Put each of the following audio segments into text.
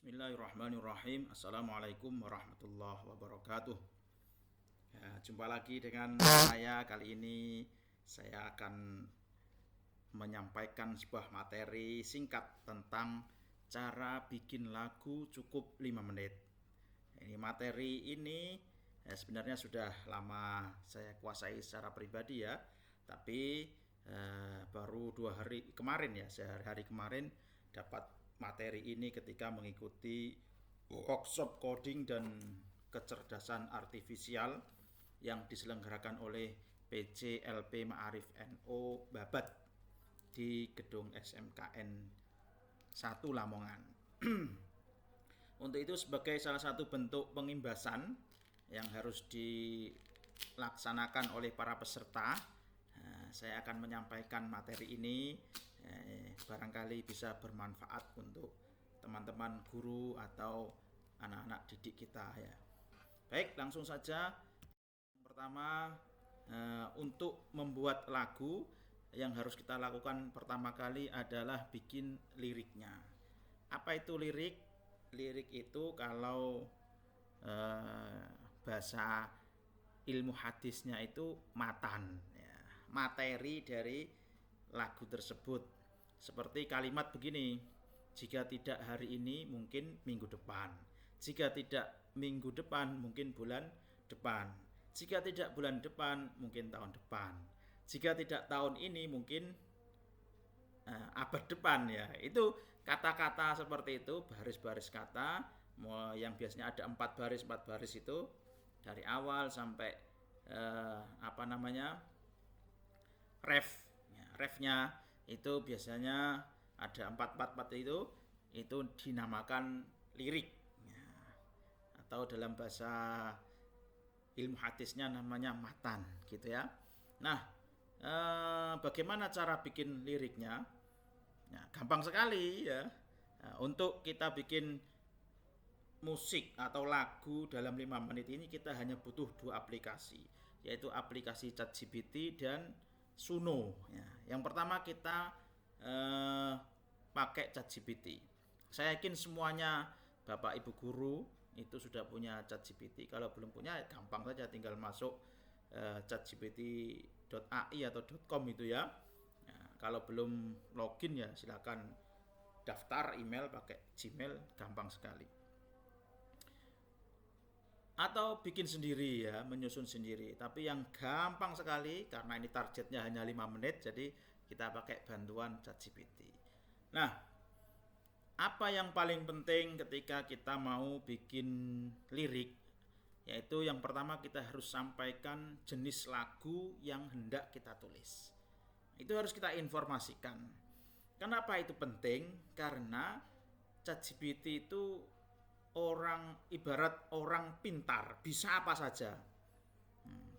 Bismillahirrahmanirrahim. Assalamualaikum warahmatullahi wabarakatuh. Ya, jumpa lagi dengan saya. Kali ini saya akan menyampaikan sebuah materi singkat tentang cara bikin lagu cukup 5 menit. Ini materi ini sebenarnya sudah lama saya kuasai secara pribadi ya, tapi baru 2 hari kemarin ya, sehari kemarin dapat materi ini ketika mengikuti workshop coding dan kecerdasan artifisial yang diselenggarakan oleh PCLP Ma'arif NO Babat di gedung SMKN 1 Lamongan. Untuk itu sebagai salah satu bentuk pengimbasan yang harus dilaksanakan oleh para peserta, saya akan menyampaikan materi ini, barangkali bisa bermanfaat untuk teman-teman guru atau anak-anak didik kita ya. Baik, langsung saja. Yang pertama, untuk membuat lagu yang harus kita lakukan pertama kali adalah bikin liriknya. Apa itu lirik? Lirik itu kalau bahasa ilmu hadisnya itu matan ya, materi dari lagu tersebut. Seperti kalimat begini: jika tidak hari ini mungkin minggu depan, jika tidak minggu depan mungkin bulan depan, jika tidak bulan depan mungkin tahun depan, jika tidak tahun ini mungkin abad depan ya. Itu kata-kata seperti itu, baris-baris kata yang biasanya ada 4 baris itu dari awal sampai refnya itu biasanya ada 4 itu dinamakan lirik ya. Atau dalam bahasa ilmu hadisnya namanya matan gitu ya. Nah, bagaimana cara bikin liriknya? Nah, gampang sekali ya. Nah, untuk kita bikin musik atau lagu dalam 5 menit ini kita hanya butuh 2 aplikasi, yaitu aplikasi ChatGPT dan Suno ya. Yang pertama kita pakai ChatGPT. Saya yakin semuanya Bapak Ibu guru itu sudah punya ChatGPT. Kalau belum punya gampang saja, tinggal masuk chatgpt.ai atau .com itu ya. Nah, kalau belum login ya silakan daftar email pakai Gmail, gampang sekali. Atau bikin sendiri ya, menyusun sendiri. Tapi yang gampang sekali, karena ini targetnya hanya 5 menit, jadi kita pakai bantuan ChatGPT. Nah, apa yang paling penting ketika kita mau bikin lirik? Yaitu yang pertama kita harus sampaikan jenis lagu yang hendak kita tulis. Itu harus kita informasikan. Kenapa itu penting? Karena ChatGPT itu ibarat orang pintar, bisa apa saja.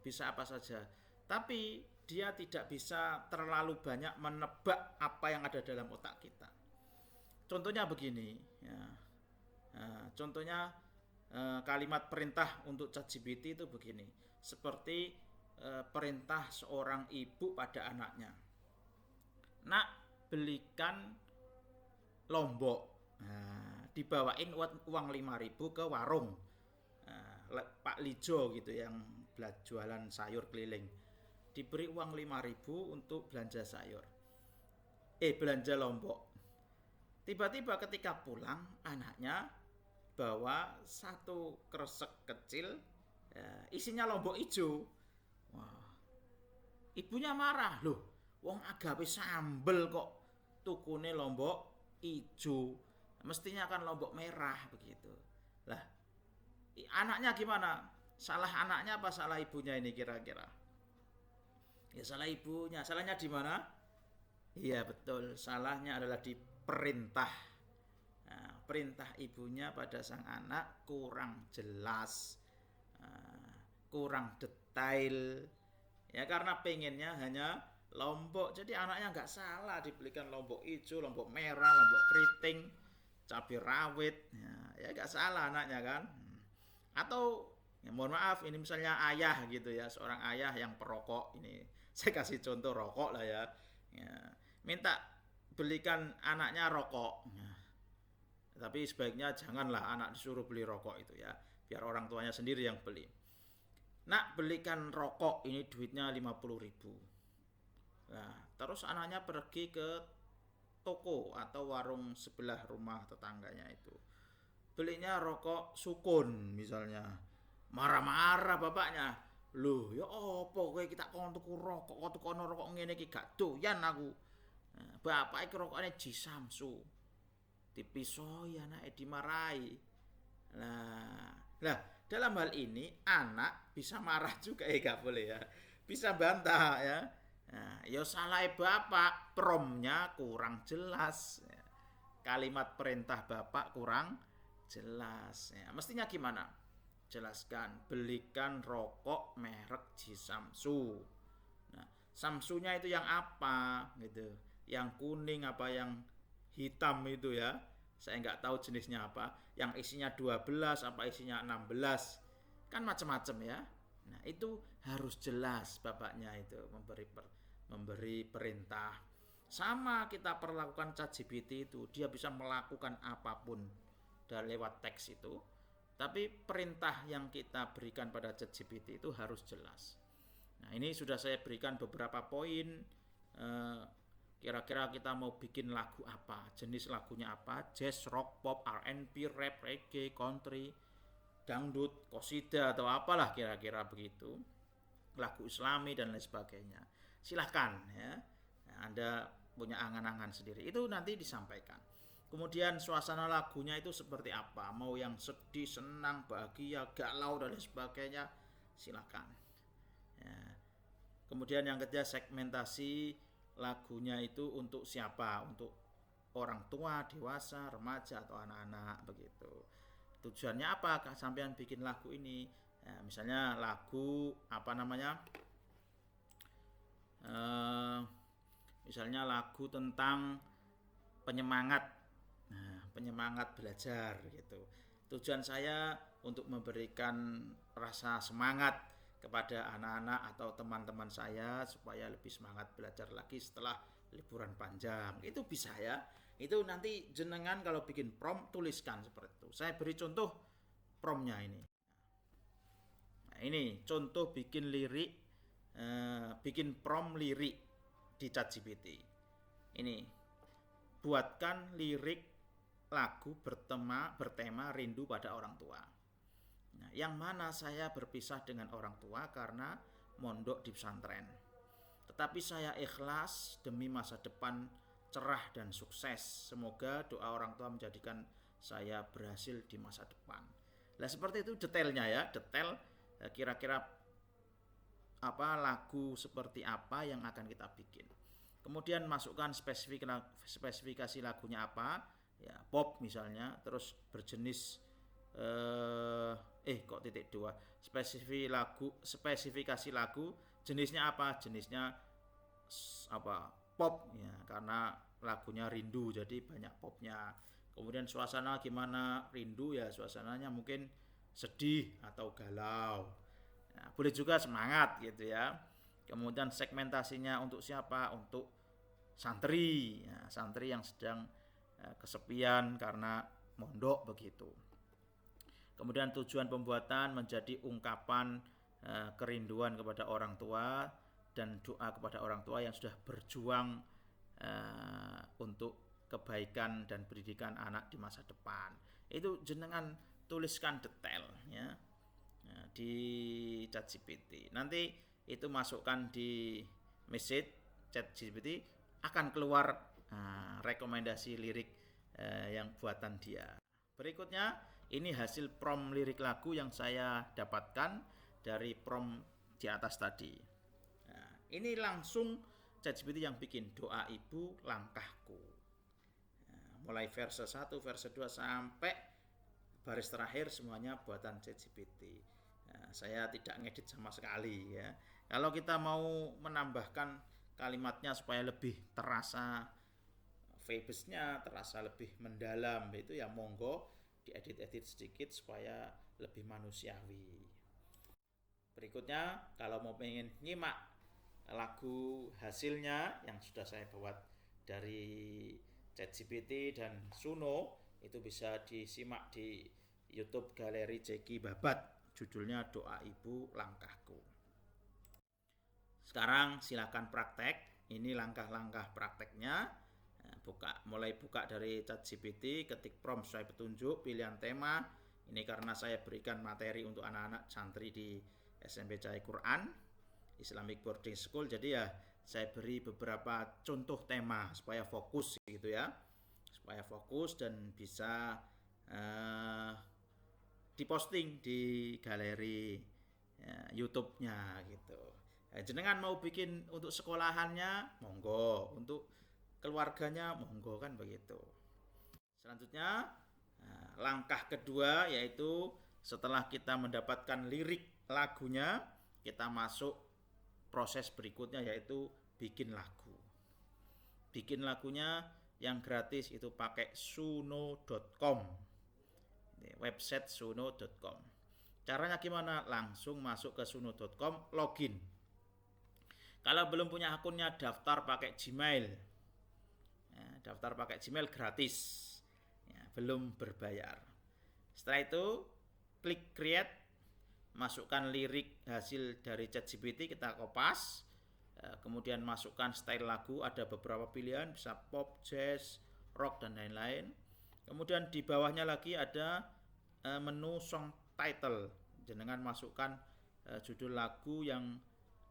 Bisa apa saja. Tapi dia tidak bisa terlalu banyak menebak apa yang ada dalam otak kita. Contohnya begini ya. Contohnya kalimat perintah untuk ChatGPT itu begini. Seperti perintah seorang ibu pada anaknya. Nak, belikan lombok. Dibawain uang 5.000 ke warung Pak Lijo gitu yang jualan sayur keliling. Diberi uang 5.000 untuk belanja sayur. Belanja lombok. Tiba-tiba ketika pulang, anaknya bawa 1 kresek kecil, isinya lombok hijau. Wah, ibunya marah, loh, wong agawe sambel kok tukune lombok hijau, mestinya kan lombok merah begitu. Lah, anaknya gimana? Salah anaknya apa salah ibunya ini kira-kira? Ya salah ibunya. Salahnya di mana? Iya betul, salahnya adalah di perintah. Nah, perintah ibunya pada sang anak kurang jelas, kurang detail. Ya karena pengennya hanya lombok. Jadi anaknya nggak salah dibelikan lombok hijau, lombok merah, lombok keriting, cabai rawit. Ya nggak salah anaknya kan. Atau ya mohon maaf, ini misalnya ayah gitu ya, seorang ayah yang perokok, ini saya kasih contoh rokok lah ya, minta belikan anaknya rokok. Tapi sebaiknya janganlah anak disuruh beli rokok itu ya, biar orang tuanya sendiri yang beli. Nak, belikan rokok, ini duitnya 50.000. Nah, terus anaknya pergi ke toko atau warung sebelah rumah tetangganya itu. Belinya rokok sukun misalnya. Marah-marah bapaknya. Loh, ya opo kowe kita kon tuku rokok, kok tukono rokok ngene iki gak doyan aku. Nah, bapak iki rokokane Ji Samsu. Dipisoi anake dimarahi. Nah, dalam hal ini anak bisa marah juga ya, gak boleh ya. Bisa bantah ya. Nah, ya salah bapak, promnya kurang jelas. Kalimat perintah bapak kurang jelas. Ya, mestinya gimana? Jelaskan, belikan rokok merek Ji Samsu. Nah, Samsunya itu yang apa gitu? Yang kuning apa yang hitam itu ya? Saya nggak tahu jenisnya apa. Yang isinya 12 apa isinya 16. Kan macam-macam ya. Nah, itu harus jelas bapaknya itu memberi perintah. Sama kita perlakukan ChatGPT itu, dia bisa melakukan apapun dari lewat teks itu. Tapi perintah yang kita berikan pada ChatGPT itu harus jelas. Nah, ini sudah saya berikan beberapa poin. Kira-kira kita mau bikin lagu apa, jenis lagunya apa, jazz, rock, pop, R&B, rap, reggae, country, dangdut, qosida atau apalah kira-kira begitu, lagu islami dan lain sebagainya. Silahkan ya, Anda punya angan-angan sendiri, itu nanti disampaikan. Kemudian suasana lagunya itu seperti apa, mau yang sedih, senang, bahagia, galau dan lain sebagainya, silahkan ya. Kemudian yang ketiga, segmentasi lagunya itu untuk siapa, untuk orang tua, dewasa, remaja atau anak-anak begitu. Tujuannya apa sampean bikin lagu ini? Ya, misalnya lagu apa namanya? Misalnya lagu tentang penyemangat, penyemangat belajar gitu. Tujuan saya untuk memberikan rasa semangat kepada anak-anak atau teman-teman saya supaya lebih semangat belajar lagi setelah liburan panjang. Itu bisa ya. Itu nanti jenengan kalau bikin prom tuliskan seperti itu. Saya beri contoh promnya ini. Nah, ini contoh bikin lirik, bikin prom lirik di ChatGPT. Ini buatkan lirik lagu bertema rindu pada orang tua. Nah, yang mana saya berpisah dengan orang tua karena mondok di pesantren. Tetapi saya ikhlas demi masa depan cerah dan sukses. Semoga doa orang tua menjadikan saya berhasil di masa depan. Nah, seperti itu detailnya ya, detail kira-kira apa lagu seperti apa yang akan kita bikin. Kemudian masukkan spesifikasi lagunya apa, ya pop misalnya, terus berjenis spesifikasi lagu jenisnya apa, pop ya, karena lagunya rindu jadi banyak popnya. Kemudian suasana gimana, rindu ya suasananya mungkin sedih atau galau, nah, boleh juga semangat gitu ya. Kemudian segmentasinya untuk siapa, untuk santri ya, santri yang sedang kesepian karena mondok begitu. Kemudian tujuan pembuatan menjadi ungkapan kerinduan kepada orang tua dan doa kepada orang tua yang sudah berjuang untuk kebaikan dan pendidikan anak di masa depan. Itu jenengan tuliskan detail ya, di ChatGPT. Nanti itu masukkan di message ChatGPT, akan keluar rekomendasi lirik yang buatan dia. Berikutnya ini hasil prom lirik lagu yang saya dapatkan dari prom di atas tadi. Nah, ini langsung ChatGPT yang bikin doa ibu langkahku. Nah, mulai verse 1, verse 2 sampai baris terakhir semuanya buatan ChatGPT. Nah, saya tidak ngedit sama sekali ya. Kalau kita mau menambahkan kalimatnya supaya lebih terasa vibes-nya, terasa lebih mendalam, itu ya monggo diedit-edit sedikit supaya lebih manusiawi. Berikutnya kalau mau pengen nyimak lagu hasilnya yang sudah saya buat dari ChatGPT dan Suno, Itu bisa disimak di YouTube Galeri Jeki Babat. Judulnya Doa Ibu Langkahku. Sekarang silakan praktek. Ini langkah-langkah prakteknya. Mulai buka dari ChatGPT, ketik prompt sesuai petunjuk, pilihan tema. Ini karena saya berikan materi untuk anak-anak santri di SMP Cahaya Quran, Islamic Boarding School. Jadi ya saya beri beberapa contoh tema supaya fokus gitu ya. Supaya fokus dan bisa diposting di galeri YouTube-nya gitu. Jenengan mau bikin untuk sekolahannya, monggo. Untuk keluarganya, monggo, kan begitu. Selanjutnya, langkah kedua yaitu setelah kita mendapatkan lirik lagunya, kita masuk proses berikutnya yaitu bikin lagu. Bikin lagunya yang gratis itu pakai suno.com. Website suno.com. Caranya gimana? Langsung masuk ke suno.com, login. Kalau belum punya akunnya, daftar pakai Gmail. Ya, daftar pakai Gmail gratis. Ya, belum berbayar. Setelah itu, klik create, masukkan lirik hasil dari ChatGPT, kita kopas. Kemudian masukkan style lagu, ada beberapa pilihan, bisa pop, jazz, rock, dan lain-lain. Kemudian di bawahnya lagi ada menu song title. Jenengan masukkan judul lagu yang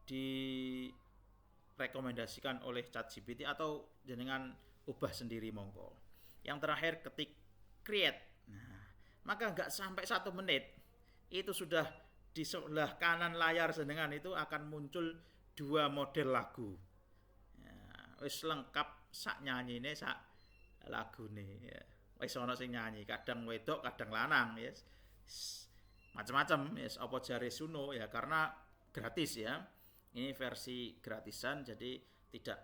direkomendasikan oleh ChatGPT atau jenengan ubah sendiri, monggo. Yang terakhir ketik create. Nah, maka nggak sampai 1 menit itu sudah di sebelah kanan layar jenengan itu akan muncul 2 model lagu. Ya, wis lengkap sak nyanyine sak lagune ya. Wis ana sing nyanyi, kadang wedok, kadang lanang ya. Macam-macam ya, apa jare Suno ya, karena gratis ya. Ini versi gratisan, jadi tidak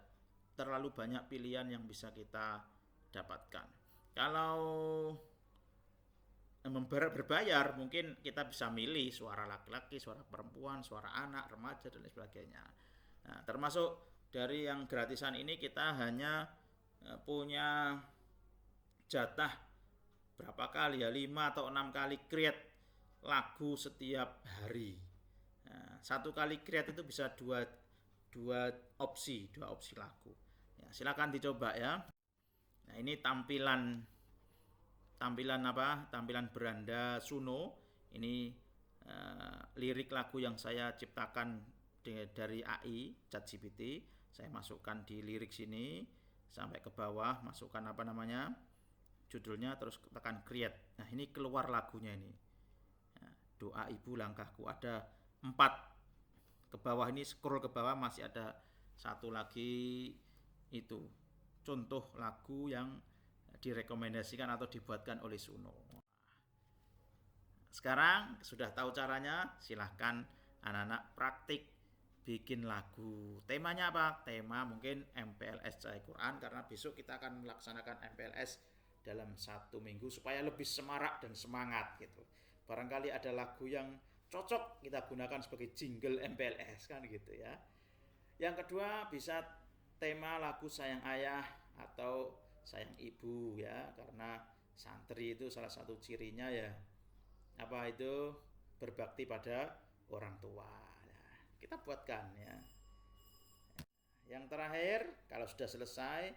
terlalu banyak pilihan yang bisa kita dapatkan. Kalau berbayar mungkin kita bisa milih suara laki-laki, suara perempuan, suara anak, remaja, dan lain sebagainya. Nah, termasuk dari yang gratisan ini kita hanya punya jatah berapa kali ya, 5 atau 6 kali create lagu setiap hari. Nah, 1 kali create itu bisa dua opsi lagu. Ya, silakan dicoba ya. Nah, ini tampilan beranda Suno. Ini lirik lagu yang saya ciptakan dari AI ChatGPT. Saya masukkan di lirik sini sampai ke bawah, masukkan judulnya, terus tekan create. Nah, ini keluar lagunya ini. Doa Ibu Langkahku, ada 4. Ke bawah ini, scroll ke bawah masih ada 1 lagi, itu contoh lagu yang direkomendasikan atau dibuatkan oleh Suno. Sekarang sudah tahu caranya, silahkan anak-anak praktik bikin lagu. Temanya apa? Tema mungkin MPLS Cahaya Quran, karena besok kita akan melaksanakan MPLS dalam 1 minggu supaya lebih semarak dan semangat gitu. Barangkali ada lagu yang cocok kita gunakan sebagai jingle MPLS kan gitu ya. Yang kedua bisa tema lagu sayang ayah atau sayang ibu ya, karena santri itu salah satu cirinya ya berbakti pada orang tua. Nah, kita buatkan ya. Yang terakhir, kalau sudah selesai,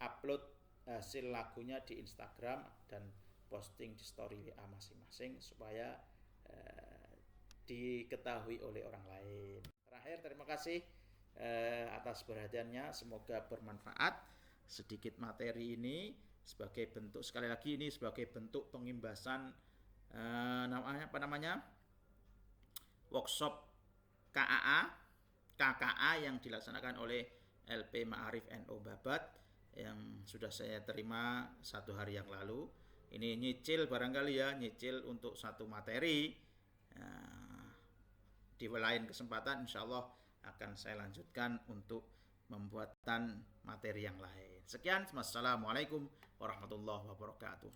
upload hasil lagunya di Instagram dan posting di story WA masing-masing supaya diketahui oleh orang lain. Terakhir, terima kasih atas perhatiannya, semoga bermanfaat. Sedikit materi ini sebagai bentuk, sekali lagi ini sebagai bentuk pengimbasan workshop KKA yang dilaksanakan oleh LP Ma'arif NU Babat yang sudah saya terima 1 hari yang lalu. Ini nyicil barangkali ya, nyicil untuk 1 materi. Di lain kesempatan insya Allah akan saya lanjutkan untuk membuatkan materi yang lain. Sekian, wassalamualaikum warahmatullahi wabarakatuh.